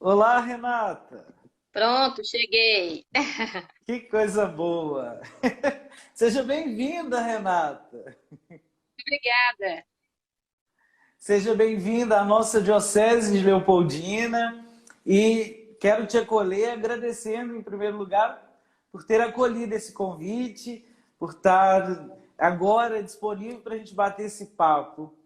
Olá, Renata. Pronto, cheguei. Que coisa boa. Seja bem-vinda, Renata. Obrigada. Seja bem-vinda à nossa Diocese de Leopoldina e quero te acolher agradecendo, em primeiro lugar, por ter acolhido esse convite, por estar agora disponível para a gente bater esse papo.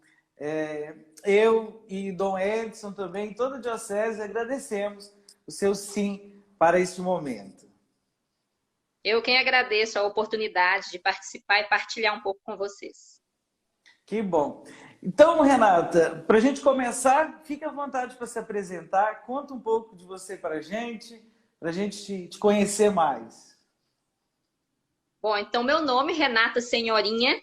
Eu e Dom Edson também, toda a Diocese, agradecemos o seu sim para este momento. Eu quem agradeço a oportunidade de participar e partilhar um pouco com vocês. Que bom. Então, Renata, para a gente começar, fique à vontade para se apresentar, conta um pouco de você para a gente te conhecer mais. Bom, então meu nome, Renata Senhorinha,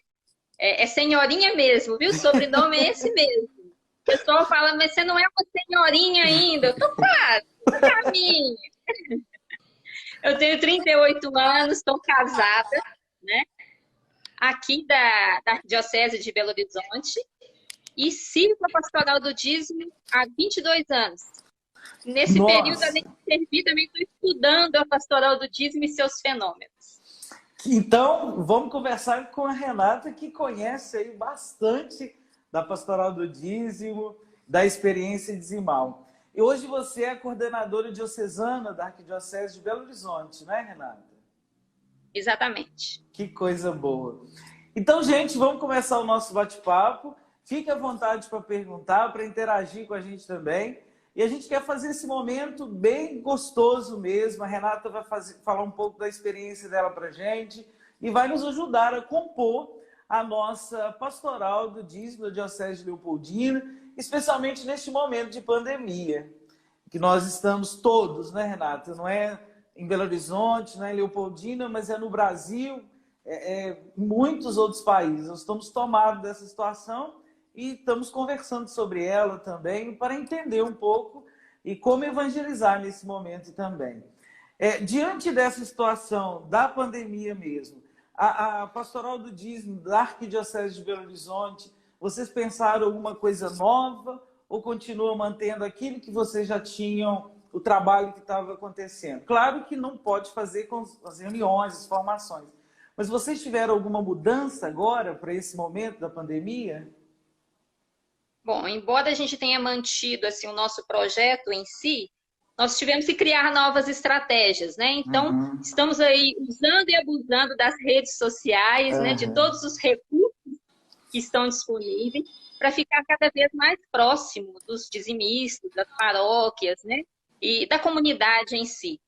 é Senhorinha mesmo, viu? O sobrenome é esse mesmo. O pessoal fala, mas você não é uma senhorinha ainda. Eu tô quase, no caminho. Eu tenho 38 anos, estou casada, né? Aqui da Diocese de Belo Horizonte e sirvo a Pastoral do Dízimo há 22 anos. Nesse período, além Nossa! de servir, também estou estudando a Pastoral do Dízimo e seus fenômenos. Então, vamos conversar com a Renata, que conhece aí bastante da Pastoral do Dízimo, da experiência dizimal. E hoje você é a coordenadora diocesana da Arquidiocese de Belo Horizonte, não é, Renata? Exatamente. Que coisa boa. Então, gente, vamos começar o nosso bate-papo. Fique à vontade para perguntar, para interagir com a gente também. E a gente quer fazer esse momento bem gostoso mesmo. A Renata vai falar um pouco da experiência dela para a gente e vai nos ajudar a compor a nossa pastoral do dízimo da Diocese de Leopoldina, especialmente neste momento de pandemia, que nós estamos todos, né, Renata? Não é em Belo Horizonte, não é em Leopoldina, mas é no Brasil, em muitos outros países. Nós estamos tomados dessa situação e estamos conversando sobre ela também para entender um pouco e como evangelizar nesse momento também. Diante dessa situação da pandemia mesmo, a Pastoral do Dízimo da Arquidiocese de Belo Horizonte, vocês pensaram alguma coisa nova ou continuam mantendo aquilo que vocês já tinham, o trabalho que estava acontecendo? Claro que não pode fazer com as reuniões, as formações, mas vocês tiveram alguma mudança agora para esse momento da pandemia? Bom, embora a gente tenha mantido assim, o nosso projeto em si, nós tivemos que criar novas estratégias, né? Então, Uhum. estamos aí usando e abusando das redes sociais, né? De Uhum. todos os recursos que estão disponíveis para ficar cada vez mais próximo dos dizimistas, das paróquias, né? E da comunidade em si.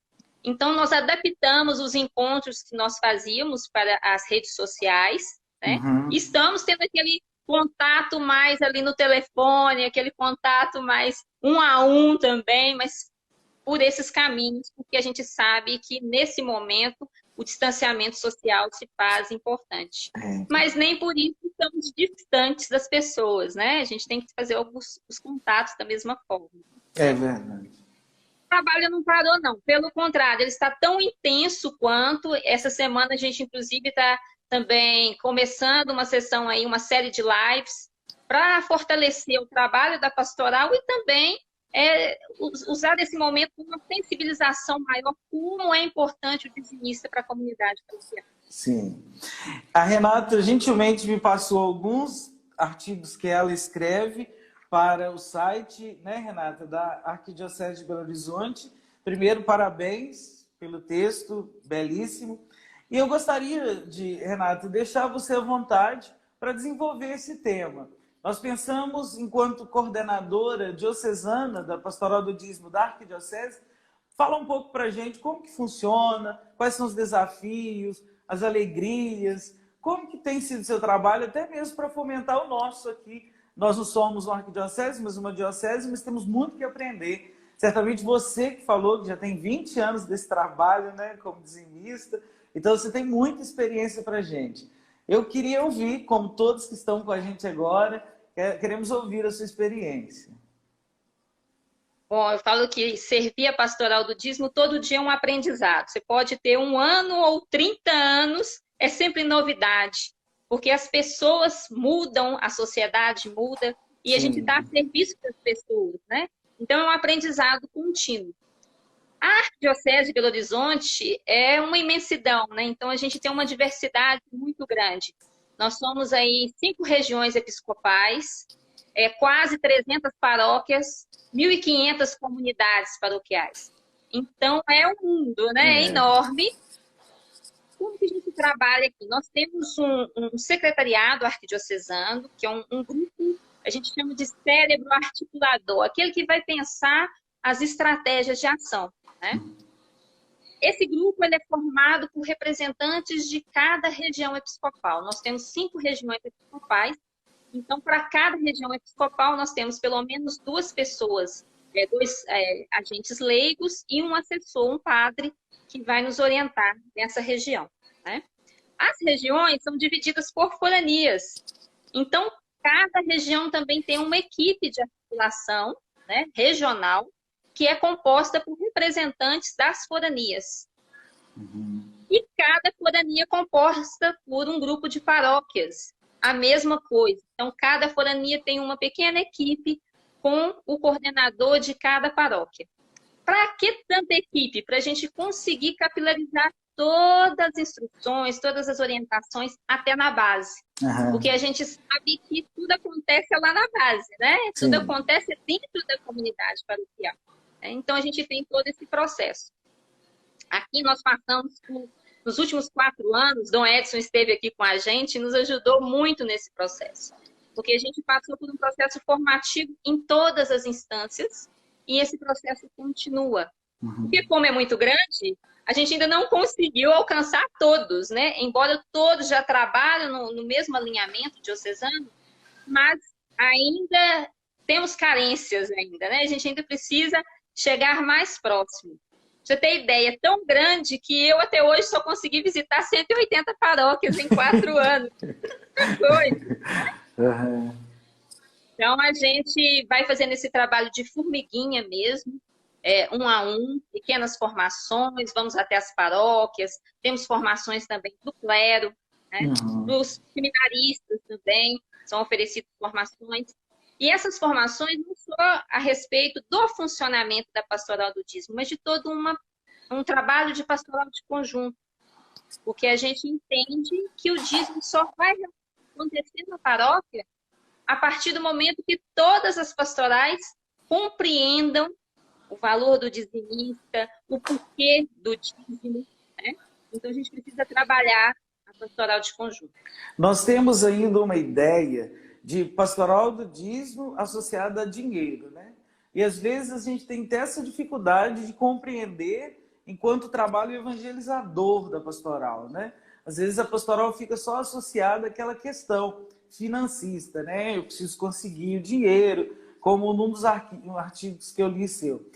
Então, nós adaptamos os encontros que nós fazíamos para as redes sociais, né? E Uhum. estamos tendo aquele contato mais ali no telefone, aquele contato mais um a um também, mas por esses caminhos, porque a gente sabe que nesse momento o distanciamento social se faz importante. Mas nem por isso estamos distantes das pessoas, né? A gente tem que fazer os contatos da mesma forma. É verdade. O trabalho não parou, não. Pelo contrário, ele está tão intenso quanto. Essa semana a gente, inclusive, está também começando uma sessão aí, uma série de lives para fortalecer o trabalho da pastoral e também usar esse momento com uma sensibilização maior, como é importante o dizimista para a comunidade paroquial. Sim. A Renata gentilmente me passou alguns artigos que ela escreve para o site, né, Renata, da Arquidiocese de Belo Horizonte. Primeiro, parabéns pelo texto, belíssimo. E eu gostaria de, Renata, deixar você à vontade para desenvolver esse tema. Nós pensamos, enquanto coordenadora diocesana da Pastoral do Dízimo da Arquidiocese, fala um pouco para a gente como que funciona, quais são os desafios, as alegrias, como que tem sido o seu trabalho, até mesmo para fomentar o nosso aqui. Nós não somos uma arquidiocese, mas uma diocese, mas temos muito que aprender. Certamente você que falou que já tem 20 anos desse trabalho, né, como dizimista, então você tem muita experiência para a gente. Eu queria ouvir, como todos que estão com a gente agora, queremos ouvir a sua experiência. Bom, eu falo que servir a pastoral do dízimo todo dia é um aprendizado. Você pode ter 1 ano ou 30 anos, é sempre novidade, porque as pessoas mudam, a sociedade muda, e a gente está a Sim. serviço das pessoas, né? Então, é um aprendizado contínuo. A Arquidiocese de Belo Horizonte é uma imensidão, né? Então, a gente tem uma diversidade muito grande. Nós somos aí 5 regiões episcopais, quase 300 paróquias, 1.500 comunidades paroquiais. Então, é um mundo, né? É enorme. Como que a gente trabalha aqui? Nós temos um secretariado arquidiocesano, que é um grupo, a gente chama de cérebro articulador, aquele que vai pensar as estratégias de ação, né? Esse grupo ele é formado por representantes de cada região episcopal. Nós temos 5 regiões episcopais, então, para cada região episcopal, nós temos pelo menos 2 pessoas, 2 agentes leigos e um assessor, um padre, que vai nos orientar nessa região, né? As regiões são divididas por foranias. Então, cada região também tem uma equipe de articulação, né, regional, que é composta por representantes das foranias. E cada forania é composta por um grupo de paróquias. A mesma coisa. Então, cada forania tem uma pequena equipe com o coordenador de cada paróquia. Para que tanta equipe? Para a gente conseguir capilarizar todas as instruções, todas as orientações até na base. Porque a gente sabe que tudo acontece lá na base, né? Tudo acontece dentro da comunidade paroquial. Então, a gente tem todo esse processo. Aqui nós passamos nos últimos 4 anos, Dom Edson esteve aqui com a gente e nos ajudou muito nesse processo. Porque a gente passou por um processo formativo em todas as instâncias e esse processo continua. Porque como é muito grande, a gente ainda não conseguiu alcançar todos, né? Embora todos já trabalham no mesmo alinhamento diocesano, mas ainda temos carências ainda, né? A gente ainda precisa chegar mais próximo. Pra você ter ideia, é tão grande que eu até hoje só consegui visitar 180 paróquias em 4 anos. Doido. Então, a gente vai fazendo esse trabalho de formiguinha mesmo, 1 a 1, pequenas formações, vamos até as paróquias, temos formações também do clero, né? Dos seminaristas também são oferecidas formações. E essas formações não só a respeito do funcionamento da pastoral do dízimo, mas de todo um trabalho de pastoral de conjunto. Porque a gente entende que o dízimo só vai acontecer na paróquia a partir do momento que todas as pastorais compreendam o valor do dizimista, o porquê do dízimo, né? Então, a gente precisa trabalhar a pastoral de conjunto. Nós temos ainda uma ideia de pastoral do dízimo associada a dinheiro, né? E às vezes a gente tem até essa dificuldade de compreender enquanto trabalho evangelizador da pastoral, né? Às vezes a pastoral fica só associada àquela questão financista, né? Eu preciso conseguir o dinheiro, como num dos artigos que eu li seu.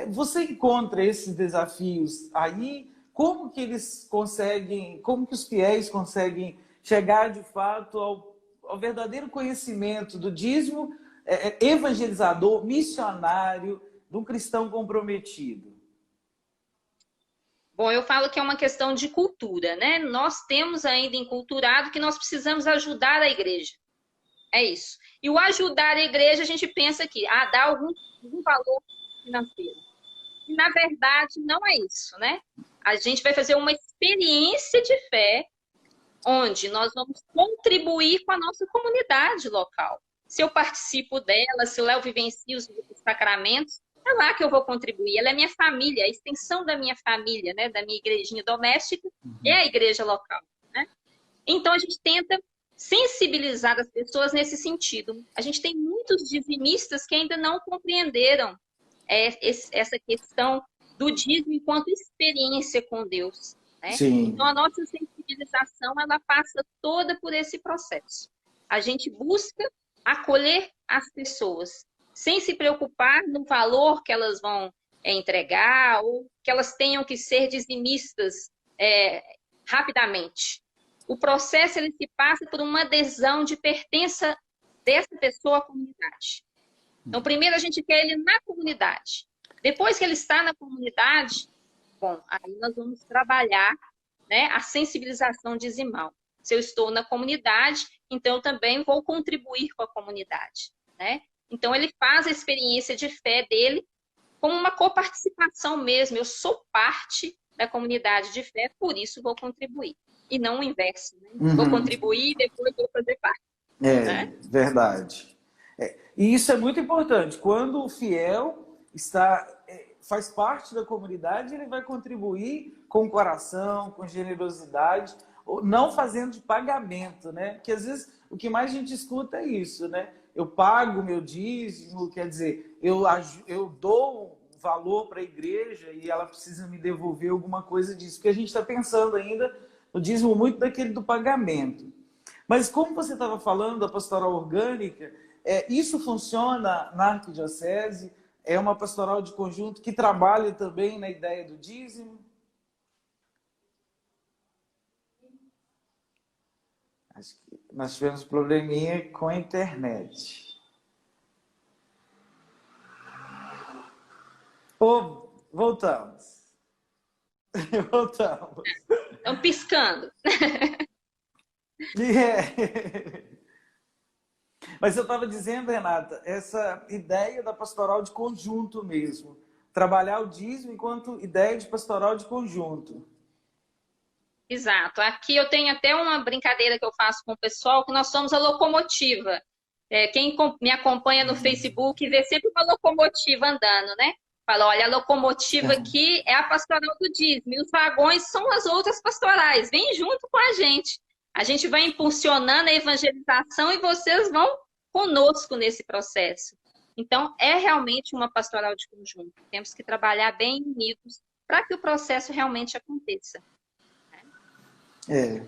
Você encontra esses desafios aí? Como que eles conseguem, como que os fiéis conseguem chegar de fato ao verdadeiro conhecimento do dízimo evangelizador, missionário, de um cristão comprometido? Bom, eu falo que é uma questão de cultura, né? Nós temos ainda enculturado que nós precisamos ajudar a igreja. É isso. E o ajudar a igreja, a gente pensa que dá algum valor financeiro. E, na verdade, não é isso, né? A gente vai fazer uma experiência de fé onde nós vamos contribuir com a nossa comunidade local. Se eu participo dela, se eu vivencio os sacramentos, é lá que eu vou contribuir. Ela é minha família, a extensão da minha família, né? Da minha igrejinha doméstica, é a igreja local, né? Então, a gente tenta sensibilizar as pessoas nesse sentido. A gente tem muitos dizimistas que ainda não compreenderam essa questão do dízimo enquanto experiência com Deus, né? Então, a nossa sensibilização, ela passa toda por esse processo. A gente busca acolher as pessoas, sem se preocupar no valor que elas vão entregar ou que elas tenham que ser dizimistas rapidamente. O processo ele se passa por uma adesão de pertença dessa pessoa à comunidade. Então, primeiro a gente quer ele na comunidade. Depois que ele está na comunidade, bom, aí nós vamos trabalhar, né, a sensibilização dizimal. Se eu estou na comunidade, então eu também vou contribuir com a comunidade, né? Então, ele faz a experiência de fé dele como uma coparticipação mesmo. Eu sou parte da comunidade de fé, por isso vou contribuir. E não o inverso, né? Vou contribuir e depois vou fazer parte. Né? Verdade. E isso é muito importante. Quando o fiel faz parte da comunidade, ele vai contribuir com coração, com generosidade, não fazendo de pagamento, né? Porque às vezes o que mais a gente escuta é isso, né? Eu pago o meu dízimo, quer dizer, eu dou valor para a igreja e ela precisa me devolver alguma coisa disso. Porque a gente está pensando ainda no dízimo muito daquele do pagamento. Mas como você estava falando da pastoral orgânica, isso funciona na arquidiocese? É uma pastoral de conjunto que trabalha também na ideia do dízimo? Acho que nós tivemos um probleminha com a internet. Voltamos. Voltamos. Estão piscando. Mas eu estava dizendo, Renata, essa ideia da pastoral de conjunto mesmo. Trabalhar o dízimo enquanto ideia de pastoral de conjunto. Exato. Aqui eu tenho até uma brincadeira que eu faço com o pessoal, que nós somos a locomotiva. Quem me acompanha no Facebook vê sempre uma locomotiva andando, né? Fala, olha, a locomotiva aqui é a pastoral do dízimo, e os vagões são as outras pastorais. Vem junto com a gente. A gente vai impulsionando a evangelização e vocês vão conosco nesse processo. Então, é realmente uma pastoral de conjunto. Temos que trabalhar bem unidos para que o processo realmente aconteça. É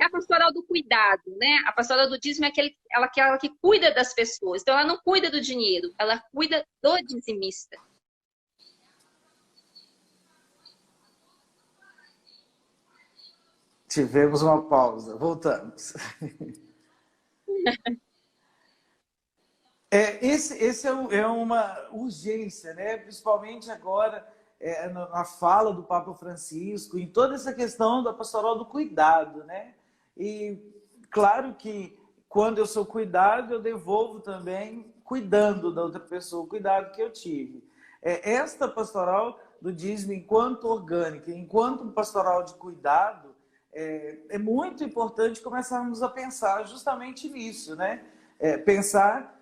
a pastoral do cuidado, né? A pastoral do dízimo é aquela que cuida das pessoas. Então, ela não cuida do dinheiro, ela cuida do dizimista. Tivemos uma pausa, voltamos. Esse é uma urgência, né? Principalmente agora na fala do Papa Francisco, em toda essa questão da pastoral do cuidado, né? E claro que quando eu sou cuidado, eu devolvo também cuidando da outra pessoa, o cuidado que eu tive. Esta pastoral do dízimo, enquanto orgânica, enquanto pastoral de cuidado, é muito importante começarmos a pensar justamente nisso, né? Pensar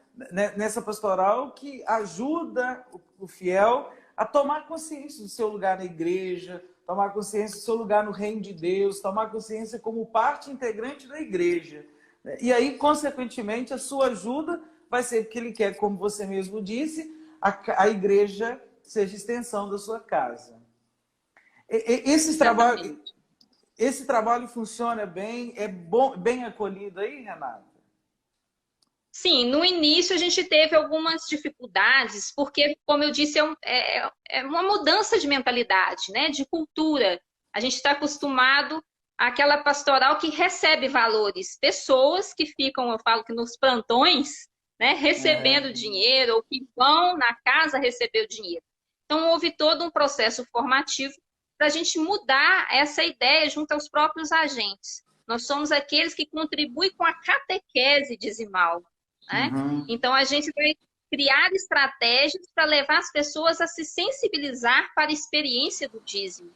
nessa pastoral que ajuda o fiel a tomar consciência do seu lugar na igreja, tomar consciência do seu lugar no reino de Deus, tomar consciência como parte integrante da igreja. E aí, consequentemente, a sua ajuda vai ser porque ele quer, como você mesmo disse, a igreja seja extensão da sua casa. Esse trabalho funciona bem? É bem acolhido aí, Renata? Sim, no início a gente teve algumas dificuldades, porque, como eu disse, é uma mudança de mentalidade, né? De cultura. A gente está acostumado àquela pastoral que recebe valores, pessoas que ficam, eu falo que nos plantões, né? Recebendo dinheiro, ou que vão na casa receber o dinheiro. Então, houve todo um processo formativo para a gente mudar essa ideia junto aos próprios agentes. Nós somos aqueles que contribuem com a catequese dizimal. Né? Então, a gente vai criar estratégias para levar as pessoas a se sensibilizar para a experiência do dízimo.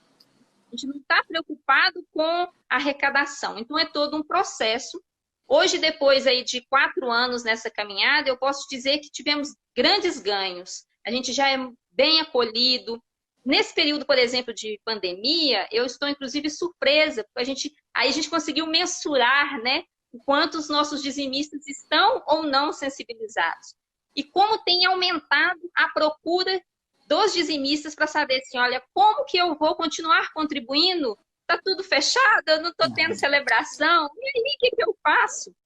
A gente não está preocupado com a arrecadação. Então, é todo um processo. Hoje, depois aí de 4 anos nessa caminhada, eu posso dizer que tivemos grandes ganhos. A gente já é bem acolhido. Nesse período, por exemplo, de pandemia, eu estou, inclusive, surpresa, porque a gente conseguiu mensurar, né? O quanto os nossos dizimistas estão ou não sensibilizados. E como tem aumentado a procura dos dizimistas para saber assim, olha, como que eu vou continuar contribuindo? Está tudo fechado, eu não estou tendo celebração, e aí o que eu faço?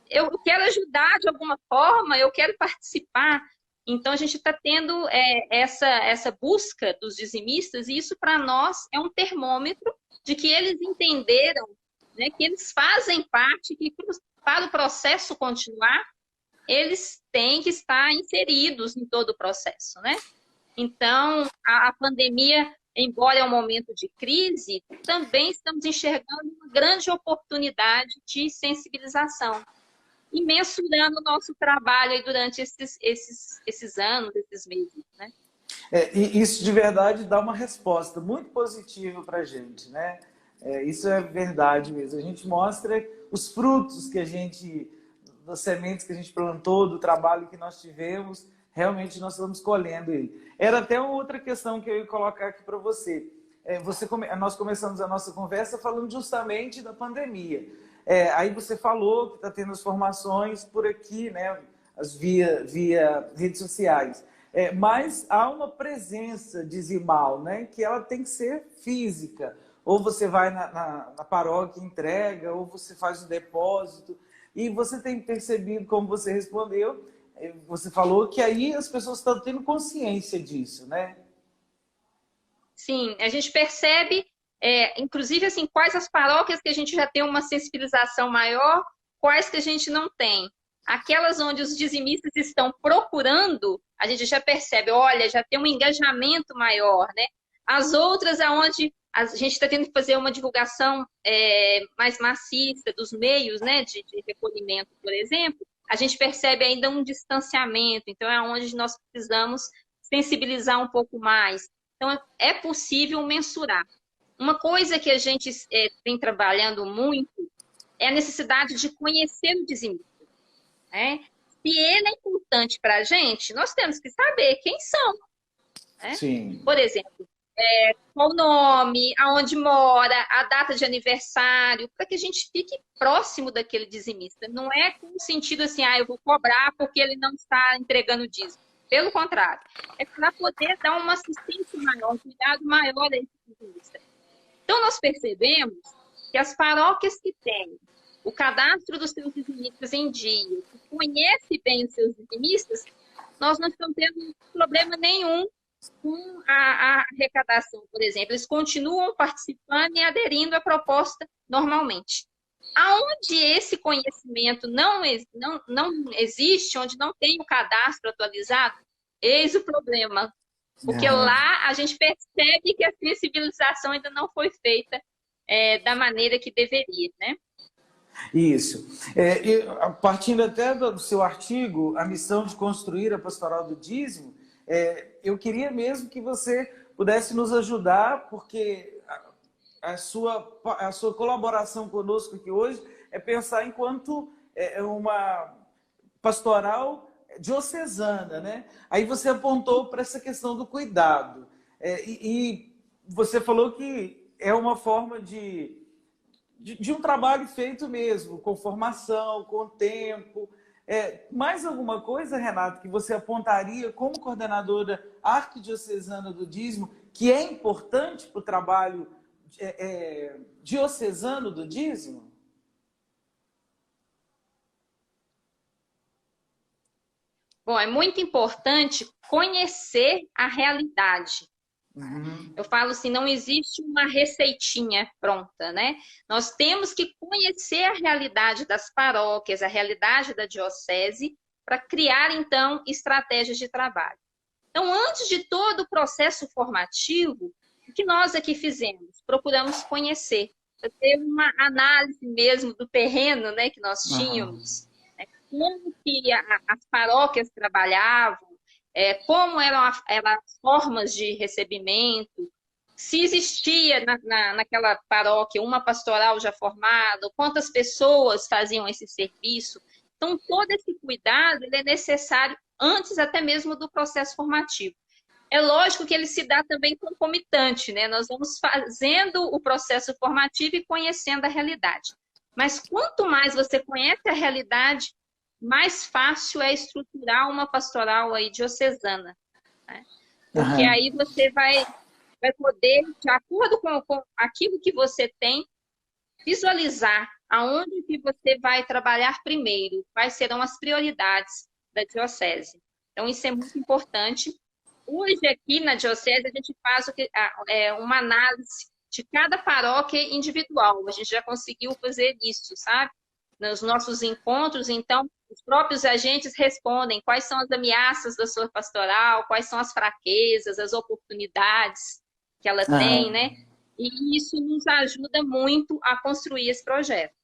Eu quero ajudar de alguma forma, eu quero participar. Então, a gente está tendo essa busca dos dizimistas, e isso para nós é um termômetro de que eles entenderam, né, que eles fazem parte, que para o processo continuar, eles têm que estar inseridos em todo o processo, né? Então, a pandemia, embora é um momento de crise, também estamos enxergando uma grande oportunidade de sensibilização. e mensurando o nosso trabalho aí durante esses anos, esses meses, né? E isso de verdade dá uma resposta muito positiva para a gente, né? Isso é verdade mesmo. A gente mostra os frutos que a gente, das sementes que a gente plantou, do trabalho que nós tivemos, realmente nós estamos colhendo ele. Era até uma outra questão que eu ia colocar aqui para você. Nós começamos a nossa conversa falando justamente da pandemia. Aí você falou que está tendo as formações por aqui, né? Via redes sociais. Mas há uma presença dizimal, né? Que ela tem que ser física. Ou você vai na paróquia e entrega, ou você faz o depósito. E você tem percebido, como você respondeu, você falou que aí as pessoas estão tendo consciência disso, né? Sim, a gente percebe, inclusive, assim, quais as paróquias que a gente já tem uma sensibilização maior, quais que a gente não tem. Aquelas onde os dizimistas estão procurando, a gente já percebe, olha, já tem um engajamento maior, né? As outras, aonde a gente está tendo que fazer uma divulgação mais maciça dos meios, né, de recolhimento, por exemplo, a gente percebe ainda um distanciamento. Então, é onde nós precisamos sensibilizar um pouco mais. Então, é possível mensurar. Uma coisa que a gente vem trabalhando muito é a necessidade de conhecer o dizimista, né? Se ele é importante para a gente, nós temos que saber quem são, né? Sim. Por exemplo, qual o nome, aonde mora, a data de aniversário, para que a gente fique próximo daquele dizimista. Não é com o sentido assim, eu vou cobrar porque ele não está entregando o dízimo. Pelo contrário, é para poder dar uma assistência maior, um cuidado maior a esse dizimista. Então, nós percebemos que as paróquias que têm o cadastro dos seus dizimistas em dia, que conhece bem os seus dizimistas, nós não estamos tendo problema nenhum com a arrecadação, por exemplo. Eles continuam participando e aderindo à proposta normalmente. Aonde esse conhecimento não existe, onde não tem o cadastro atualizado, eis o problema. Porque lá a gente percebe que a sensibilização ainda não foi feita da maneira que deveria, né? Isso. Partindo até do seu artigo, A Missão de Construir a Pastoral do Dízimo, eu queria mesmo que você pudesse nos ajudar, porque a sua colaboração conosco aqui hoje é pensar enquanto uma pastoral diocesana, né? Aí você apontou para essa questão do cuidado. E você falou que é uma forma de um trabalho feito mesmo, com formação, com tempo. Mais alguma coisa, Renato, que você apontaria como coordenadora arquidiocesana do dízimo, que é importante para o trabalho diocesano do dízimo? Bom, é muito importante conhecer a realidade. Uhum. Eu falo assim, não existe uma receitinha pronta, né? Nós temos que conhecer a realidade das paróquias, a realidade da diocese, para criar, então, estratégias de trabalho. Então, antes de todo o processo formativo, o que nós aqui fizemos? Procuramos conhecer, ter uma análise mesmo do terreno, né, que nós tínhamos, né? Como que as paróquias trabalhavam, como eram as formas de recebimento, se existia naquela paróquia uma pastoral já formada, quantas pessoas faziam esse serviço. Então, todo esse cuidado ele é necessário antes até mesmo do processo formativo. É lógico que ele se dá também concomitante, né? Nós vamos fazendo o processo formativo e conhecendo a realidade. Mas quanto mais você conhece a realidade, mais fácil é estruturar uma pastoral aí diocesana, né? Porque aí você vai poder, de acordo com aquilo que você tem, visualizar aonde que você vai trabalhar primeiro, quais serão as prioridades da diocese. Então, isso é muito importante. Hoje, aqui na diocese, a gente faz uma análise de cada paróquia individual. A gente já conseguiu fazer isso, sabe? Nos nossos encontros, então, os próprios agentes respondem quais são as ameaças da sua pastoral, quais são as fraquezas, as oportunidades que ela tem, né? E isso nos ajuda muito a construir esse projeto.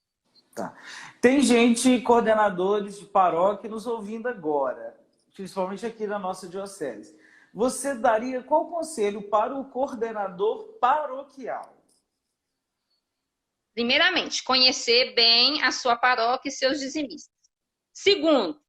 Tá. Tem gente, coordenadores de paróquia, nos ouvindo agora, principalmente aqui na nossa diocese. Você daria qual conselho para o coordenador paroquial? Primeiramente, conhecer bem a sua paróquia e seus dizimistas. Segundo,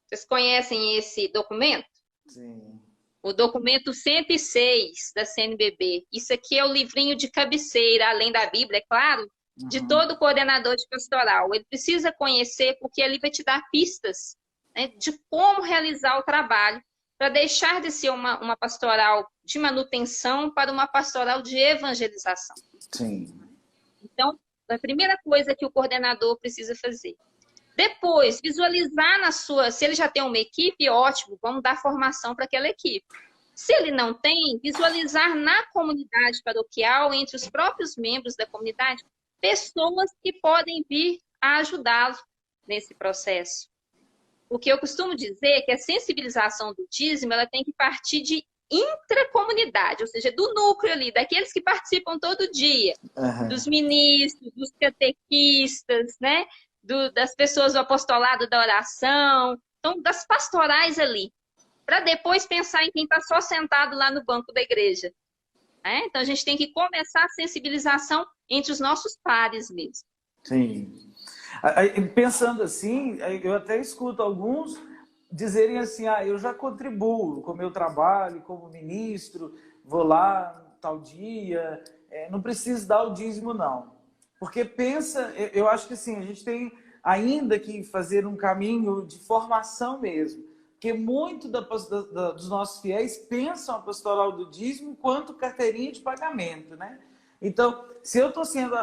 vocês conhecem esse documento? Sim. O documento 106 da CNBB. Isso aqui é o livrinho de cabeceira, além da Bíblia, é claro, de todo coordenador de pastoral. Ele precisa conhecer, porque ali vai te dar pistas, né, de como realizar o trabalho, para deixar de ser uma pastoral de manutenção para uma pastoral de evangelização. Sim. Então, a primeira coisa que o coordenador precisa fazer. Depois, visualizar na sua... Se ele já tem uma equipe, ótimo, vamos dar formação para aquela equipe. Se ele não tem, visualizar na comunidade paroquial, entre os próprios membros da comunidade, pessoas que podem vir a ajudá-lo nesse processo. O que eu costumo dizer é que a sensibilização do dízimo, ela tem que partir de intracomunidade, ou seja, do núcleo ali, daqueles que participam todo dia, dos ministros, dos catequistas, né? Das pessoas do apostolado da oração, então das pastorais ali, para depois pensar em quem está só sentado lá no banco da igreja. Né? Então a gente tem que começar a sensibilização entre os nossos pares mesmo. Sim. Pensando assim, eu até escuto alguns dizerem assim, eu já contribuo com o meu trabalho, como ministro, vou lá tal dia, não preciso dar o dízimo não. Porque eu acho que assim, a gente tem ainda que fazer um caminho de formação mesmo, porque muito dos nossos fiéis pensam a pastoral do dízimo quanto carteirinha de pagamento, né? Então, se eu estou sendo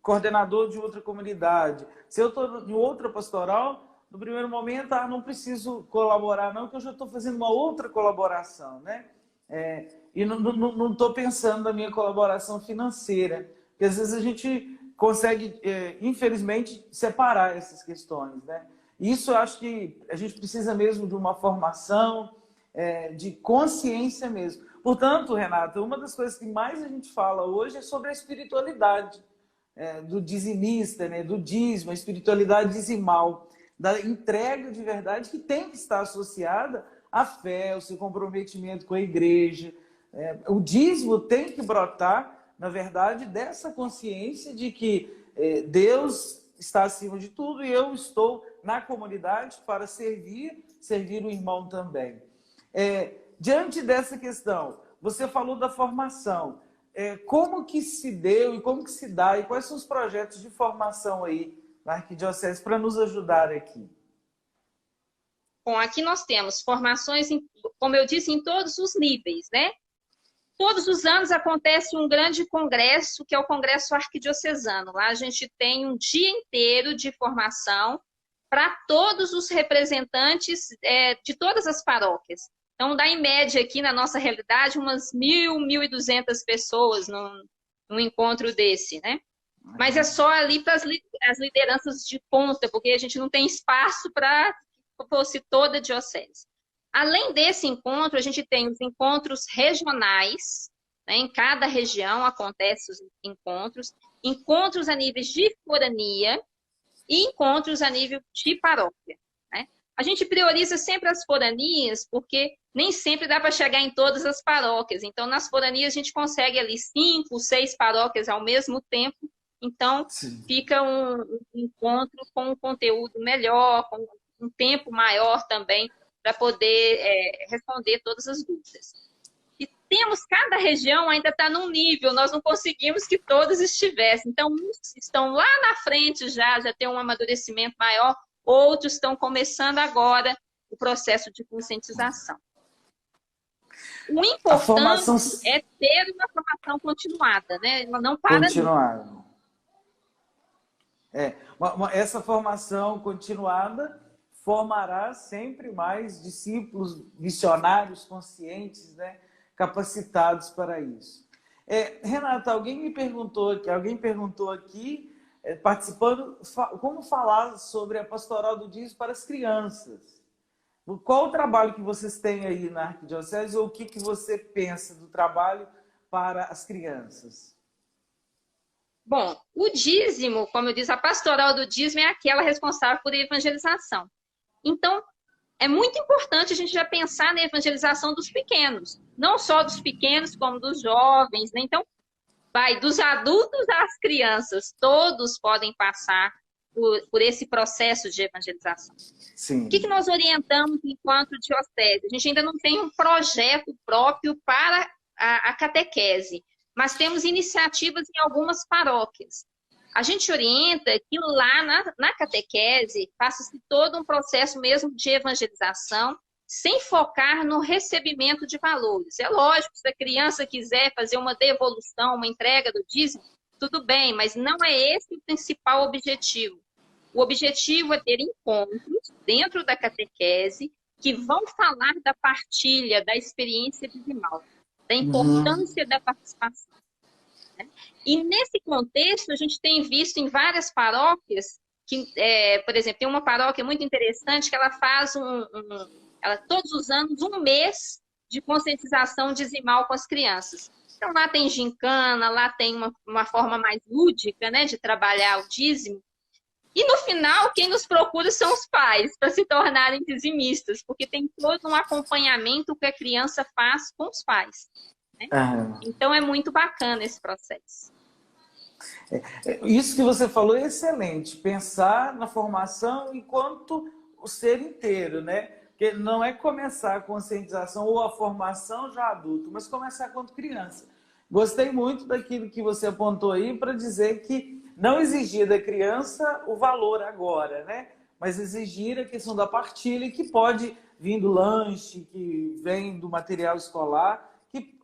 coordenador de outra comunidade, se eu estou em outra pastoral, no primeiro momento, não preciso colaborar não, porque eu já estou fazendo uma outra colaboração, né? E não estou pensando na minha colaboração financeira, porque às vezes a gente consegue, infelizmente, separar essas questões, né? Isso eu acho que a gente precisa mesmo de uma formação, de consciência mesmo. Portanto, Renata, uma das coisas que mais a gente fala hoje é sobre a espiritualidade do dizimista, né? Do dízimo, a espiritualidade dizimal, da entrega de verdade que tem que estar associada à fé, ao seu comprometimento com a igreja. O dízimo tem que brotar, na verdade, dessa consciência de que Deus está acima de tudo e eu estou na comunidade para servir o irmão também. Diante dessa questão, você falou da formação. Como que se deu e como que se dá e quais são os projetos de formação aí na Arquidiocese para nos ajudar aqui? Bom, aqui nós temos formações, como eu disse, em todos os níveis, né? Todos os anos acontece um grande congresso, que é o Congresso Arquidiocesano. Lá a gente tem um dia inteiro de formação para todos os representantes de todas as paróquias. Então, dá em média aqui na nossa realidade umas 1.200 pessoas num encontro desse, né? Mas é só ali para as lideranças de ponta, porque a gente não tem espaço para fosse toda a diocese. Além desse encontro, a gente tem os encontros regionais, né? Em cada região acontecem os encontros a nível de forania e encontros a nível de paróquia. Né? A gente prioriza sempre as foranias, porque nem sempre dá para chegar em todas as paróquias. Então, nas foranias, a gente consegue ali 5, 6 paróquias ao mesmo tempo. Então, sim, fica um encontro com um conteúdo melhor, com um tempo maior também, para poder responder todas as dúvidas. E cada região ainda está num nível, nós não conseguimos que todos estivessem. Então, uns estão lá na frente já tem um amadurecimento maior, outros estão começando agora o processo de conscientização. O importante é ter uma formação continuada, né? Ela não para continuada. Essa formação continuada formará sempre mais discípulos missionários conscientes, né, capacitados para isso. Renata, alguém perguntou aqui, participando, como falar sobre a pastoral do dízimo para as crianças. Qual o trabalho que vocês têm aí na Arquidiocese ou o que você pensa do trabalho para as crianças? Bom, o dízimo, como eu disse, a pastoral do dízimo é aquela responsável por evangelização. Então, é muito importante a gente já pensar na evangelização dos pequenos, não só dos pequenos, como dos jovens, né? Então, vai dos adultos às crianças, todos podem passar por esse processo de evangelização. O que Sim. nós orientamos enquanto diocese? A gente ainda não tem um projeto próprio para a catequese, mas temos iniciativas em algumas paróquias. A gente orienta que lá na catequese faça-se todo um processo mesmo de evangelização, sem focar no recebimento de valores. É lógico, se a criança quiser fazer uma devolução, uma entrega do dízimo, tudo bem, mas não é esse o principal objetivo. O objetivo é ter encontros dentro da catequese que vão falar da partilha, da experiência dizimal, da Uhum. importância da participação. E nesse contexto, a gente tem visto em várias paróquias, que, por exemplo, tem uma paróquia muito interessante que ela faz ela, todos os anos, um mês de conscientização dizimal com as crianças. Então, lá tem gincana, lá tem uma forma mais lúdica, né, de trabalhar o dízimo. E no final, quem nos procura são os pais, para se tornarem dizimistas, porque tem todo um acompanhamento que a criança faz com os pais, né? Aham. Então, é muito bacana esse processo. Isso que você falou é excelente. Pensar na formação enquanto o ser inteiro, né? Porque não é começar a conscientização ou a formação já adulto, mas começar quando criança. Gostei muito daquilo que você apontou aí para dizer que não exigir da criança o valor agora, né? Mas exigir a questão da partilha, que pode vir do lanche, que vem do material escolar, que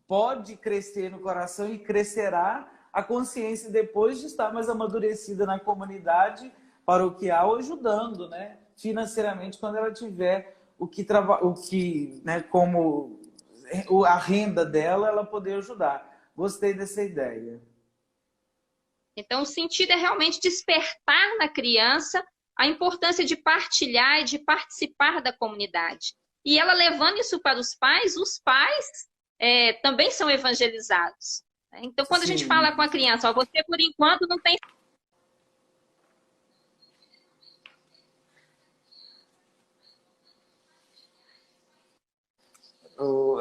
pode crescer no coração e crescerá a consciência depois de estar mais amadurecida na comunidade paroquial, ajudando, né, financeiramente quando ela tiver né, como a renda dela, ela poder ajudar. Gostei dessa ideia. Então, o sentido é realmente despertar na criança a importância de partilhar e de participar da comunidade. E ela levando isso para os pais também são evangelizados. Então, quando a gente fala com Sim. a criança, ó, você por enquanto não tem. O...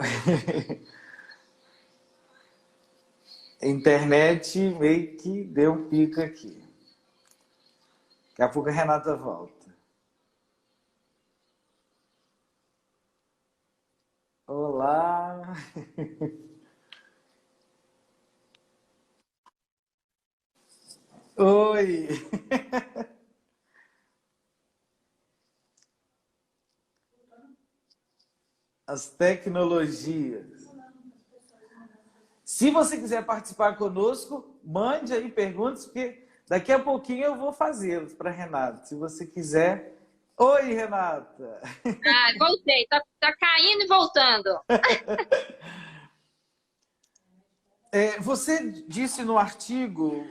A internet meio que deu um pico aqui. Daqui a pouco a Renata volta. Olá! Oi! As tecnologias. Se você quiser participar conosco, mande aí perguntas, porque daqui a pouquinho eu vou fazê-los para Renata. Se você quiser. Oi, Renata! Ah, voltei, tá caindo e voltando. Você disse no artigo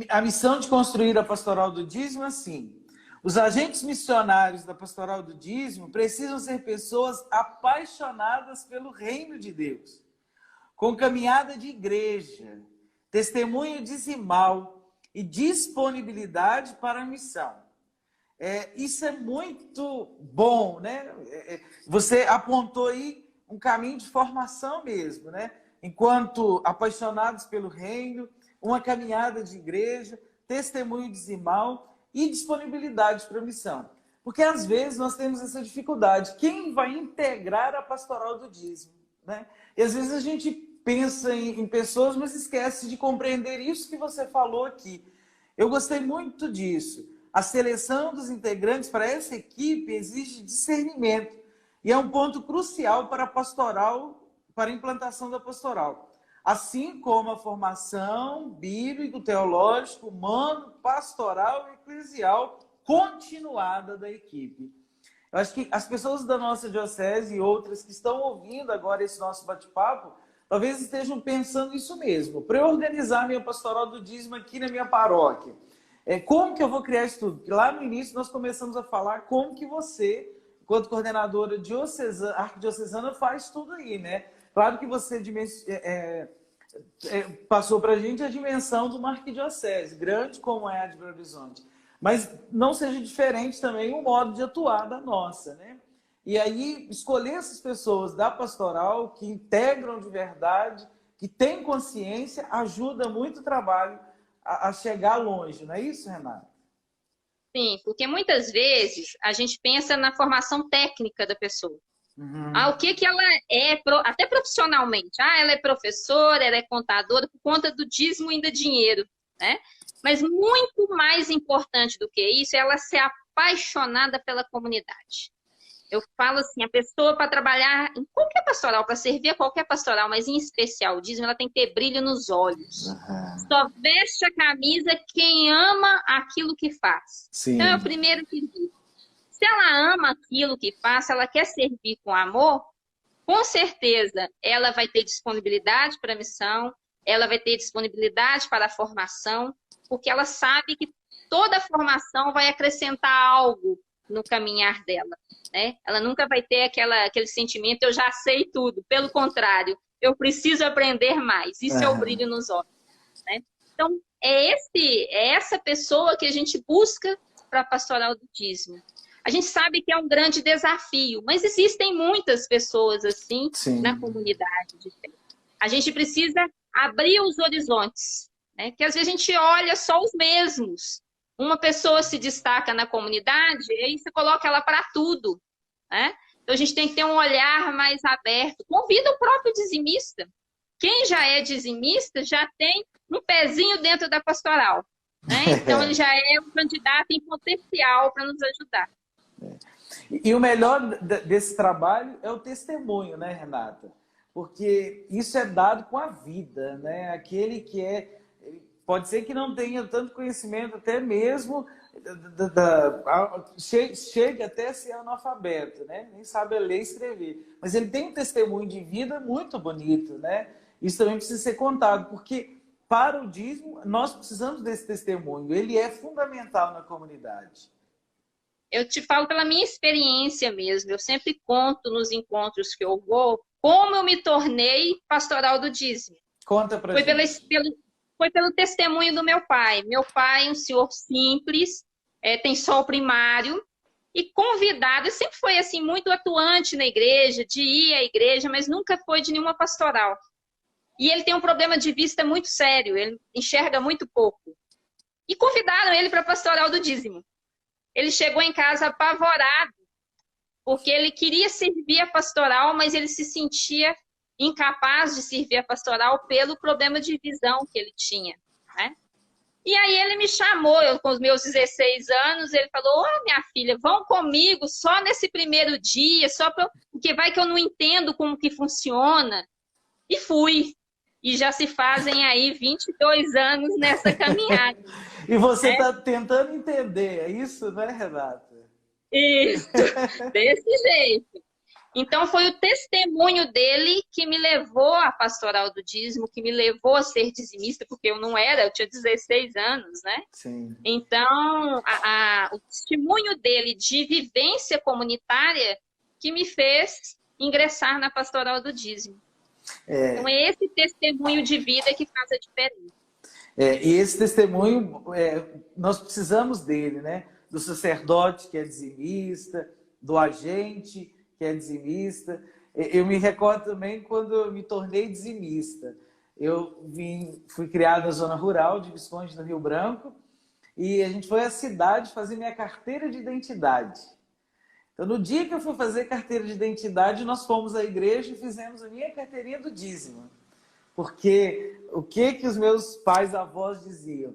a missão de construir a pastoral do dízimo assim. Os agentes missionários da pastoral do dízimo precisam ser pessoas apaixonadas pelo reino de Deus, com caminhada de igreja, testemunho dizimal e disponibilidade para a missão. Isso é muito bom, né? Você apontou aí um caminho de formação mesmo, né? Enquanto apaixonados pelo reino, uma caminhada de igreja, testemunho dizimal e disponibilidade para a missão. Porque às vezes nós temos essa dificuldade. Quem vai integrar a pastoral do dízimo, né? E às vezes a gente pensa em pessoas, mas esquece de compreender isso que você falou aqui. Eu gostei muito disso. A seleção dos integrantes para essa equipe exige discernimento e é um ponto crucial para a pastoral, para a implantação da pastoral. Assim como a formação bíblico, teológico, humano, pastoral e eclesial continuada da equipe. Eu acho que as pessoas da nossa diocese e outras que estão ouvindo agora esse nosso bate-papo, talvez estejam pensando isso mesmo. Para eu organizar minha pastoral do dízimo aqui na minha paróquia, como que eu vou criar isso tudo? Porque lá no início nós começamos a falar como que você, enquanto coordenadora arquidiocesana, faz tudo aí, né? Claro que você passou para a gente a dimensão de uma arquidiocese, grande como é a de Belo Horizonte. Mas não seja diferente também o modo de atuar da nossa, né? E aí, escolher essas pessoas da pastoral que integram de verdade, que têm consciência, ajuda muito o trabalho a chegar longe, não é isso, Renata? Sim, porque muitas vezes a gente pensa na formação técnica da pessoa. Uhum. O que ela é, até profissionalmente. Ela é professora, ela é contadora, por conta do dízimo e do dinheiro, né? Mas muito mais importante do que isso é ela ser apaixonada pela comunidade. Eu falo assim, a pessoa para trabalhar em qualquer pastoral, para servir a qualquer pastoral, mas em especial o dízimo, ela tem que ter brilho nos olhos. Uhum. Só veste a camisa quem ama aquilo que faz. Sim. Então é o primeiro quesito. Se ela ama aquilo que faz, ela quer servir com amor, com certeza ela vai ter disponibilidade para a missão, ela vai ter disponibilidade para a formação, porque ela sabe que toda formação vai acrescentar algo no caminhar dela, né? Ela nunca vai ter aquele sentimento, eu já sei tudo. Pelo contrário, eu preciso aprender mais. Isso é o brilho nos olhos, né? Então, é essa pessoa que a gente busca para a pastoral do dízimo. A gente sabe que é um grande desafio, mas existem muitas pessoas assim Sim. na comunidade de fé. A gente precisa abrir os horizontes, né? Que às vezes a gente olha só os mesmos. Uma pessoa se destaca na comunidade e aí você coloca ela para tudo, né? Então a gente tem que ter um olhar mais aberto. Convida o próprio dizimista. Quem já é dizimista já tem um pezinho dentro da pastoral, né? Então ele já é um candidato em potencial para nos ajudar. E o melhor desse trabalho é o testemunho, né, Renata? Porque isso é dado com a vida, né? Aquele que pode ser que não tenha tanto conhecimento, até mesmo chega até a ser analfabeto, né? Nem sabe ler e escrever. Mas ele tem um testemunho de vida muito bonito, né? Isso também precisa ser contado, porque para o dízimo nós precisamos desse testemunho. Ele é fundamental na comunidade. Eu te falo pela minha experiência mesmo. Eu sempre conto nos encontros que eu vou como eu me tornei pastoral do dízimo. Conta pra gente. Foi pelo testemunho do meu pai. Meu pai é um senhor simples, tem só o primário, e convidado, sempre foi assim muito atuante na igreja, de ir à igreja, mas nunca foi de nenhuma pastoral. E ele tem um problema de vista muito sério, ele enxerga muito pouco. E convidaram ele para a pastoral do dízimo. Ele chegou em casa apavorado, porque ele queria servir a pastoral, mas ele se sentia incapaz de servir a pastoral pelo problema de visão que ele tinha, né? E aí ele me chamou, eu com os meus 16 anos, ele falou, minha filha, vão comigo só nesse primeiro dia, porque vai que eu não entendo como que funciona. E fui. E já se fazem aí 22 anos nessa caminhada. E você está tentando entender, é isso, né, Renata? Isso, desse jeito. Então foi o testemunho dele que me levou à pastoral do dízimo, que me levou a ser dizimista, porque eu não era, eu tinha 16 anos, né? Sim. Então, o testemunho dele de vivência comunitária que me fez ingressar na pastoral do dízimo. Então é esse testemunho de vida que faz a diferença. E esse testemunho, nós precisamos dele, né? Do sacerdote que é dizimista, do agente que é dizimista. Eu me recordo também quando eu me tornei dizimista. Eu fui criado na zona rural de Visconde do Rio Branco e a gente foi à cidade fazer minha carteira de identidade. Então, no dia que eu fui fazer carteira de identidade, nós fomos à igreja e fizemos a minha carteirinha do dízimo. Porque o que os meus pais, avós diziam?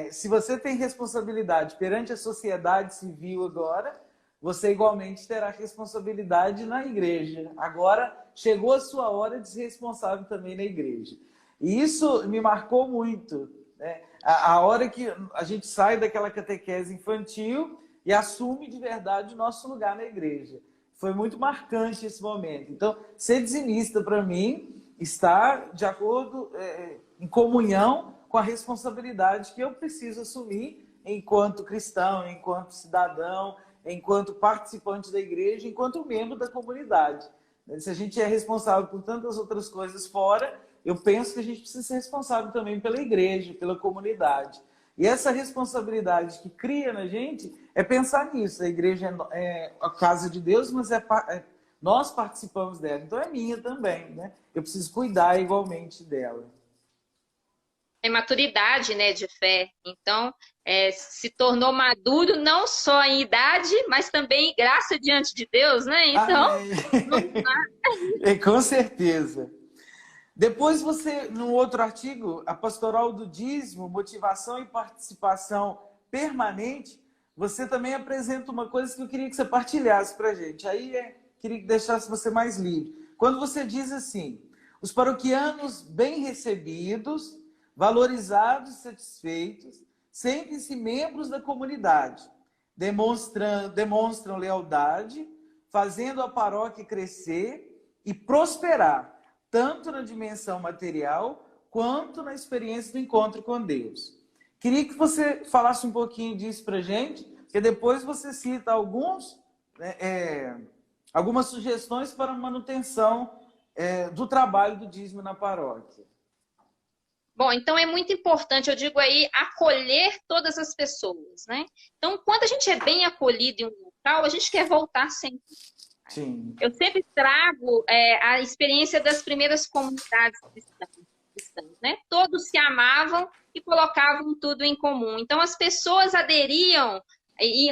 Se você tem responsabilidade perante a sociedade civil agora, você igualmente terá responsabilidade na igreja. Agora chegou a sua hora de ser responsável também na igreja. E isso me marcou muito, né? A hora que a gente sai daquela catequese infantil e assume de verdade o nosso lugar na igreja. Foi muito marcante esse momento. Então, ser dizimista para mim está de acordo, em comunhão com a responsabilidade que eu preciso assumir enquanto cristão, enquanto cidadão, enquanto participante da igreja, enquanto membro da comunidade. Se a gente é responsável por tantas outras coisas fora, eu penso que a gente precisa ser responsável também pela igreja, pela comunidade. E essa responsabilidade que cria na gente é pensar nisso. A igreja é a casa de Deus, mas nós participamos dela. Então é minha também, né? Eu preciso cuidar igualmente dela. É maturidade, né, de fé. Então, se tornou maduro não só em idade, mas também em graça diante de Deus, né? Então, com certeza. Depois você, no outro artigo, a pastoral do dízimo, motivação e participação permanente, você também apresenta uma coisa que eu queria que você partilhasse para a gente. Aí queria que deixasse você mais livre. Quando você diz assim, os paroquianos bem recebidos, valorizados e satisfeitos, sentem-se membros da comunidade, demonstram lealdade, fazendo a paróquia crescer e prosperar, tanto na dimensão material, quanto na experiência do encontro com Deus. Queria que você falasse um pouquinho disso para a gente, porque depois você cita algumas sugestões para a manutenção do trabalho do dízimo na paróquia. Bom, então é muito importante, eu digo aí, acolher todas as pessoas, né? Então, quando a gente é bem acolhido em um local, a gente quer voltar sempre. Sim. Eu sempre trago a experiência das primeiras comunidades cristãs, né? Todos se amavam e colocavam tudo em comum. Então, as pessoas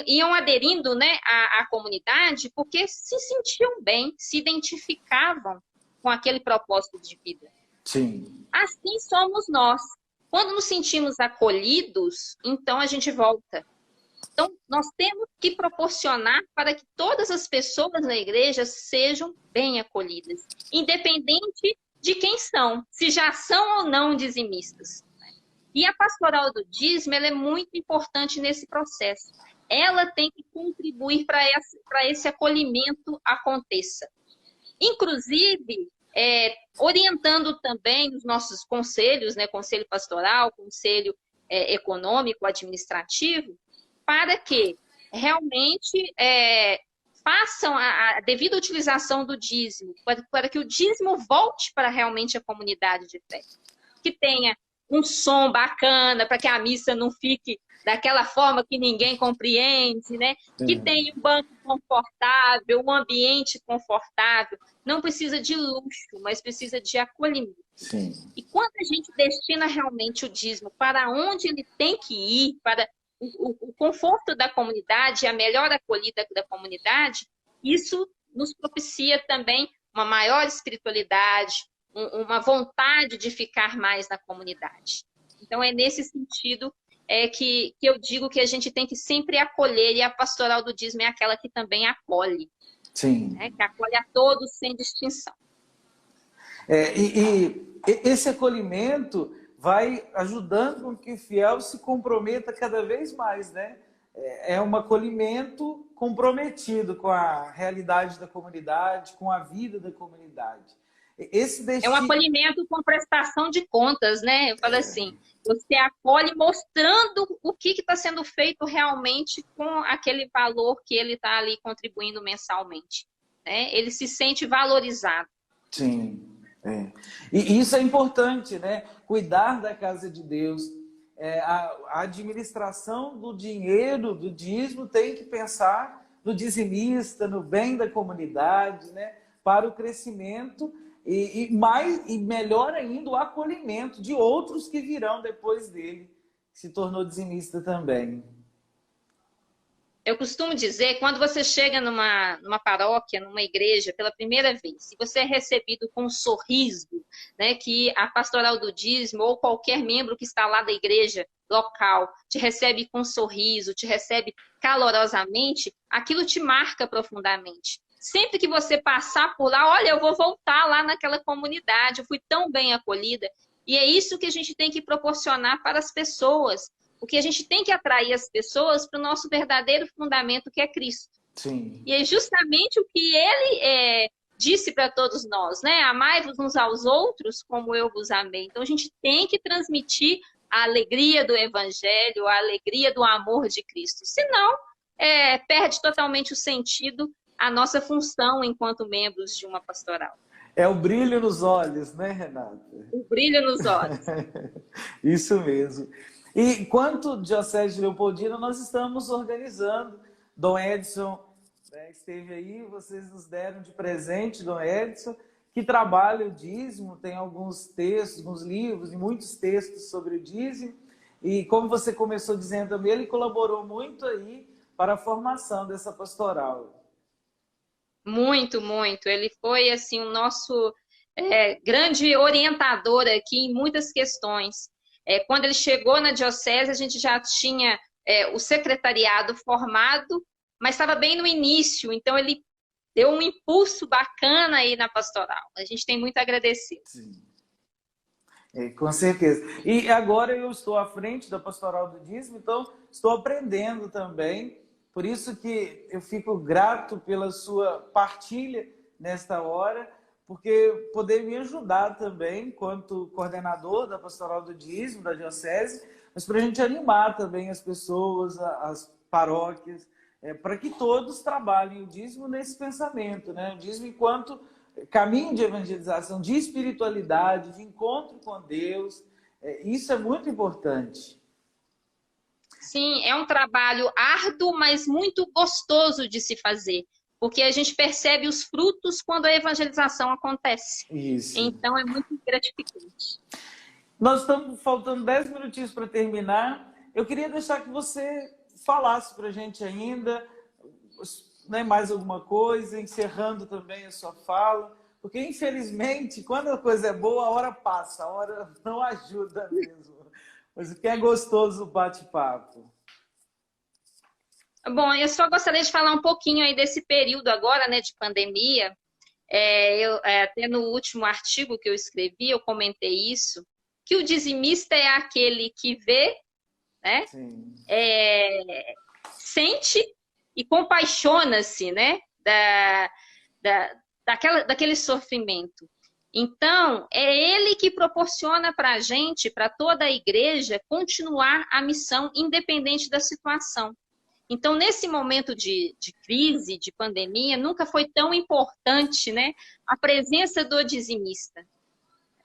iam aderindo, né, à comunidade porque se sentiam bem, se identificavam com aquele propósito de vida. Sim. Assim somos nós. Quando nos sentimos acolhidos, então a gente volta. Então, nós temos que proporcionar para que todas as pessoas na igreja sejam bem acolhidas, independente de quem são, se já são ou não dizimistas. E a pastoral do dízimo, ela é muito importante nesse processo. Ela tem que contribuir para esse acolhimento aconteça. Inclusive, orientando também os nossos conselhos, né, conselho pastoral, conselho econômico, administrativo, para que realmente façam a devida utilização do dízimo, para que o dízimo volte para realmente a comunidade de fé. Que tenha um som bacana, para que a missa não fique daquela forma que ninguém compreende, né? Que tenha um banco confortável, um ambiente confortável. Não precisa de luxo, mas precisa de acolhimento. Sim. E quando a gente destina realmente o dízimo para onde ele tem que ir, para o conforto da comunidade, a melhor acolhida da comunidade, isso nos propicia também uma maior espiritualidade, uma vontade de ficar mais na comunidade. Então, é nesse sentido que eu digo que a gente tem que sempre acolher, e a pastoral do dízimo é aquela que também acolhe. Sim. Né? Que acolhe a todos sem distinção. E esse acolhimento vai ajudando com que o fiel se comprometa cada vez mais, né? É um acolhimento comprometido com a realidade da comunidade, com a vida da comunidade. É um acolhimento com prestação de contas, né? Eu falo assim, você acolhe mostrando o que está sendo feito realmente com aquele valor que ele está ali contribuindo mensalmente. Né? Ele se sente valorizado. Sim. E isso é importante, né? Cuidar da casa de Deus. A administração do dinheiro, do dízimo, tem que pensar no dizimista, no bem da comunidade, né? Para o crescimento e melhor ainda, o acolhimento de outros que virão depois dele, que se tornou dizimista também. Eu costumo dizer, quando você chega numa paróquia, numa igreja, pela primeira vez, se você é recebido com um sorriso, né, que a pastoral do dízimo ou qualquer membro que está lá da igreja local te recebe com um sorriso, te recebe calorosamente, aquilo te marca profundamente. Sempre que você passar por lá, olha, eu vou voltar lá naquela comunidade, eu fui tão bem acolhida. E é isso que a gente tem que proporcionar para as pessoas. Porque a gente tem que atrair as pessoas para o nosso verdadeiro fundamento, que é Cristo. Sim. E é justamente o que ele disse para todos nós, né? Amai-vos uns aos outros como eu vos amei. Então, a gente tem que transmitir a alegria do Evangelho, a alegria do amor de Cristo. Senão, perde totalmente o sentido a nossa função enquanto membros de uma pastoral. É o brilho nos olhos, né, Renata? O brilho nos olhos. Isso mesmo. E quanto Diocese de Leopoldina, nós estamos organizando. Dom Edson, né, esteve aí, vocês nos deram de presente, Dom Edson, que trabalha o dízimo, tem alguns textos, alguns livros e muitos textos sobre o dízimo. E como você começou dizendo também, ele colaborou muito aí para a formação dessa pastoral. Muito, muito. Ele foi assim o nosso grande orientador aqui em muitas questões. Quando ele chegou na diocese, a gente já tinha o secretariado formado, mas estava bem no início, então ele deu um impulso bacana aí na pastoral. A gente tem muito a agradecer. Sim. Com certeza. E agora eu estou à frente da pastoral do dízimo, então estou aprendendo também. Por isso que eu fico grato pela sua partilha nesta hora, porque poder me ajudar também, enquanto coordenador da pastoral do dízimo, da diocese, mas para a gente animar também as pessoas, as paróquias, para que todos trabalhem o dízimo nesse pensamento, né? O dízimo enquanto caminho de evangelização, de espiritualidade, de encontro com Deus. Isso é muito importante. Sim, é um trabalho árduo, mas muito gostoso de se fazer, porque a gente percebe os frutos quando a evangelização acontece. Isso. Então é muito gratificante. Nós estamos faltando 10 minutinhos para terminar. Eu queria deixar que você falasse para a gente ainda, né, mais alguma coisa, encerrando também a sua fala, porque infelizmente, quando a coisa é boa, a hora passa, a hora não ajuda mesmo. Mas o que é gostoso do bate-papo? Bom, eu só gostaria de falar um pouquinho aí desse período agora, né, de pandemia. Até no último artigo que eu escrevi, eu comentei isso, que o dizimista é aquele que vê, né, sente e compaixona-se, né, daquele sofrimento. Então, é ele que proporciona para a gente, para toda a igreja, continuar a missão independente da situação. Então, nesse momento de crise, de pandemia, nunca foi tão importante, né, a presença do dizimista.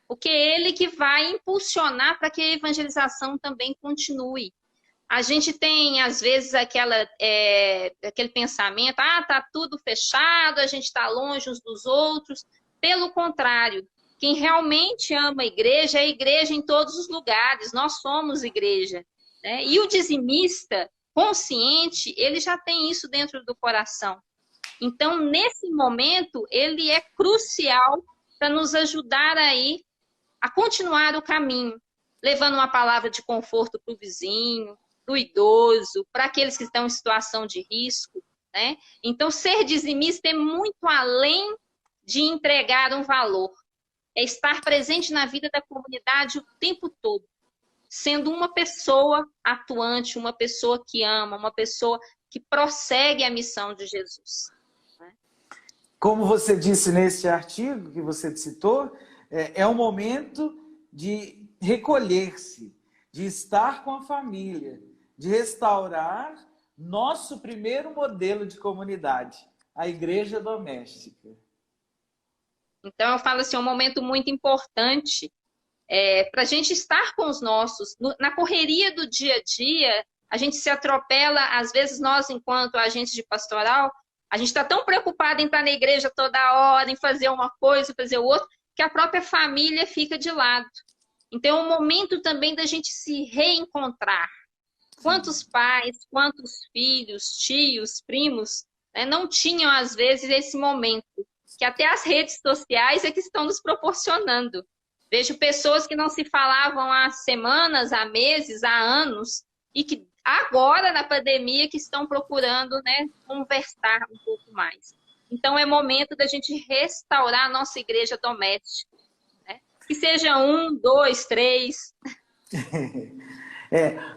Porque é ele que vai impulsionar para que a evangelização também continue. A gente tem, às vezes, aquele pensamento, tá tudo fechado, a gente está longe uns dos outros. Pelo contrário, quem realmente ama a igreja é a igreja em todos os lugares, nós somos igreja, né? E o dizimista consciente, ele já tem isso dentro do coração. Então, nesse momento, ele é crucial para nos ajudar aí a continuar o caminho, levando uma palavra de conforto para o vizinho, para o idoso, para aqueles que estão em situação de risco, né? Então, ser dizimista é muito além de entregar um valor. É estar presente na vida da comunidade o tempo todo, sendo uma pessoa atuante, uma pessoa que ama, uma pessoa que prossegue a missão de Jesus. Como você disse nesse artigo que você citou, é um momento de recolher-se, de estar com a família, de restaurar nosso primeiro modelo de comunidade, a igreja doméstica. Então, eu falo assim, é um momento muito importante para a gente estar com os nossos. Na correria do dia a dia, a gente se atropela, às vezes nós, enquanto agentes de pastoral, a gente está tão preocupado em estar na igreja toda hora, em fazer uma coisa, fazer outra, que a própria família fica de lado. Então, é um momento também da gente se reencontrar. Quantos pais, quantos filhos, tios, primos, né, não tinham, às vezes, esse momento, que até as redes sociais é que estão nos proporcionando. Vejo pessoas que não se falavam há semanas, há meses, há anos, e que agora, na pandemia, que estão procurando, né, conversar um pouco mais. Então, é momento da gente restaurar a nossa igreja doméstica, né? Que seja 1, 2, 3.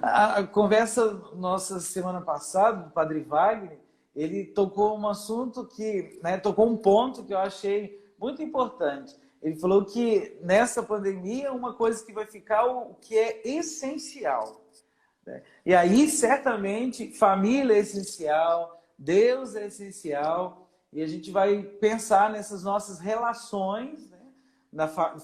A conversa nossa semana passada, do Padre Wagner, ele tocou um assunto que, né, tocou um ponto que eu achei muito importante. Ele falou que nessa pandemia uma coisa que vai ficar o que é essencial, né? E aí, certamente, família é essencial, Deus é essencial, e a gente vai pensar nessas nossas relações, né?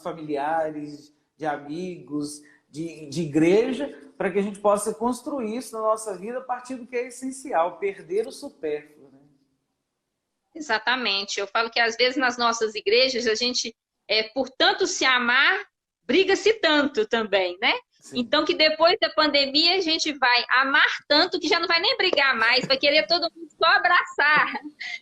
Familiares, de amigos, de igreja, para que a gente possa construir isso na nossa vida a partir do que é essencial, perder o supérfluo. Né? Exatamente. Eu falo que às vezes nas nossas igrejas a gente, por tanto se amar, briga-se tanto também, né? Sim. Então que depois da pandemia a gente vai amar tanto que já não vai nem brigar mais, vai querer todo mundo só abraçar.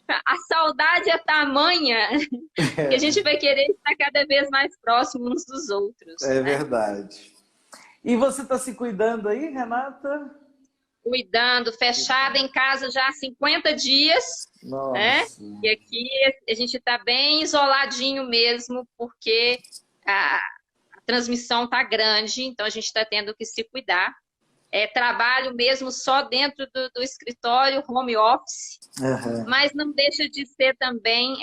A saudade é tamanha que a gente vai querer estar cada vez mais próximo uns dos outros. É né? verdade. E você está se cuidando aí, Renata? Cuidando, fechada em casa já há 50 dias, Nossa. né? E aqui a gente está bem isoladinho mesmo, porque a transmissão está grande, então a gente está tendo que se cuidar. Trabalho mesmo só dentro do escritório, home office, mas não deixa de ser também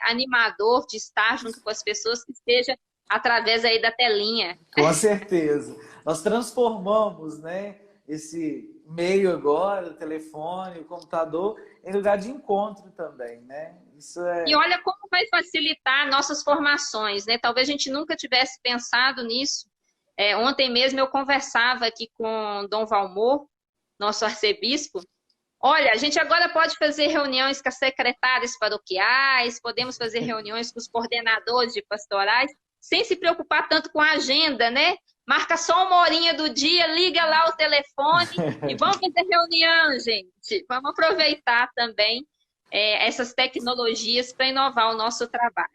animador de estar junto com as pessoas, que seja através aí da telinha. Com certeza. Nós transformamos, né, esse meio agora, o telefone, o computador, em lugar de encontro também, né? Isso é... E olha como vai facilitar nossas formações, né? Talvez a gente nunca tivesse pensado nisso. Ontem mesmo eu conversava aqui com Dom Valmor, nosso arcebispo. Olha, a gente agora pode fazer reuniões com as secretárias paroquiais, podemos fazer reuniões com os coordenadores de pastorais, sem se preocupar tanto com a agenda, né? Marca só 1 horinha do dia, liga lá o telefone e vamos fazer reunião, gente. Vamos aproveitar também essas tecnologias para inovar o nosso trabalho.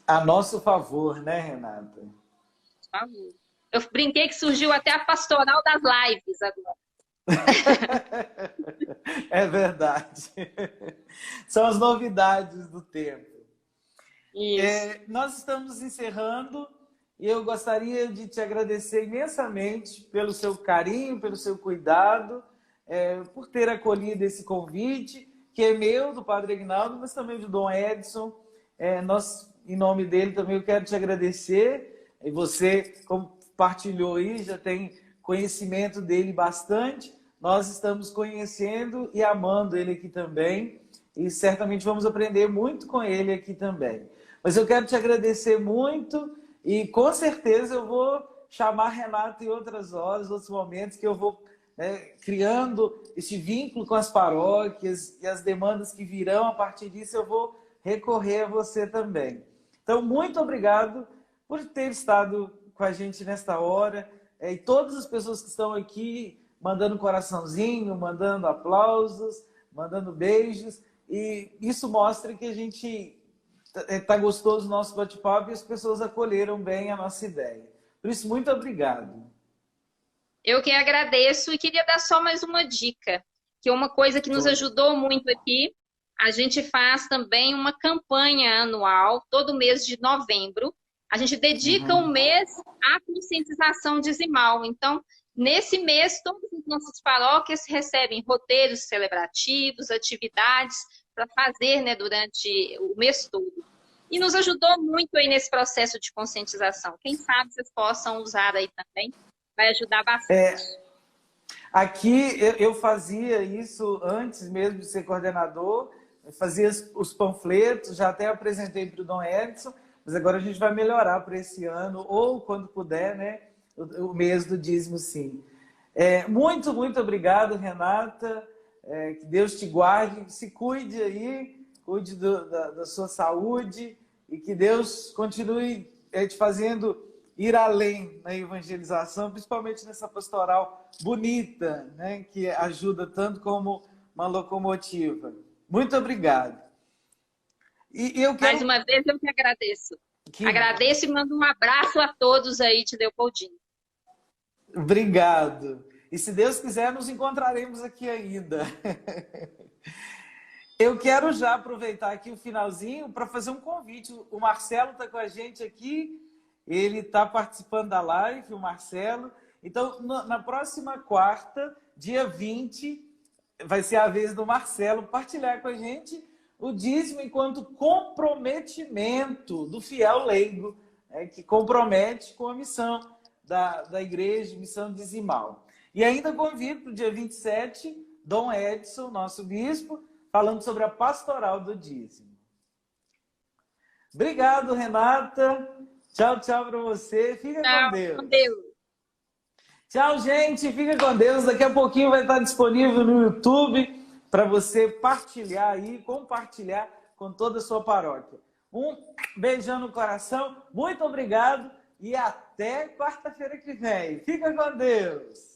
A nosso favor, né, Renata? Por favor. Eu brinquei que surgiu até a pastoral das lives agora. É verdade. São as novidades do tempo. Isso. Nós estamos encerrando e eu gostaria de te agradecer imensamente pelo seu carinho, pelo seu cuidado, por ter acolhido esse convite, que é meu, do Padre Aguinaldo, mas também do Dom Edson. Em nome dele também eu quero te agradecer. E você compartilhou aí, já tem conhecimento dele bastante. Nós estamos conhecendo e amando ele aqui também. E certamente vamos aprender muito com ele aqui também. Mas eu quero te agradecer muito e com certeza eu vou chamar Renata em outras horas, outros momentos, que eu vou criando esse vínculo com as paróquias e as demandas que virão a partir disso, eu vou recorrer a você também. Então, muito obrigado por ter estado com a gente nesta hora. E todas as pessoas que estão aqui mandando coraçãozinho, mandando aplausos, mandando beijos. E isso mostra que a gente está gostoso o nosso bate-papo e as pessoas acolheram bem a nossa ideia. Por isso, muito obrigado. Eu que agradeço e queria dar só mais uma dica, que é uma coisa que nos ajudou muito aqui. A gente faz também uma campanha anual, todo mês de novembro. A gente dedica um mês à conscientização dizimal. Então, nesse mês, todas as nossas paróquias recebem roteiros celebrativos, atividades para fazer, né, durante o mês todo. E nos ajudou muito aí nesse processo de conscientização. Quem sabe vocês possam usar aí também, vai ajudar bastante. Aqui eu fazia isso antes mesmo de ser coordenador, eu fazia os panfletos, já até apresentei para o Dom Edson, mas agora a gente vai melhorar para esse ano, ou quando puder, né, o mês do dízimo, sim. Muito, muito obrigado, Renata. Que Deus te guarde, se cuide aí, cuide da sua saúde e que Deus continue te fazendo ir além na evangelização, principalmente nessa pastoral bonita, né, que ajuda tanto como uma locomotiva. Muito obrigado. E eu quero... Mais uma vez, eu que agradeço. Agradeço e mando um abraço a todos aí de Leopoldina. Obrigado. E se Deus quiser, nos encontraremos aqui ainda. Eu quero já aproveitar aqui o finalzinho para fazer um convite. O Marcelo está com a gente aqui, ele está participando da live, o Marcelo. Então, na próxima quarta, dia 20, vai ser a vez do Marcelo partilhar com a gente o dízimo enquanto comprometimento do fiel leigo, que compromete com a missão da igreja, missão dizimal. E ainda convido para o dia 27, Dom Edson, nosso bispo, falando sobre a pastoral do dízimo. Obrigado, Renata. Tchau, tchau para você. Fica com Deus. Com Deus. Tchau, gente. Fica com Deus. Daqui a pouquinho vai estar disponível no YouTube para você partilhar aí, compartilhar com toda a sua paróquia. Um beijão no coração. Muito obrigado e até quarta-feira que vem. Fica com Deus.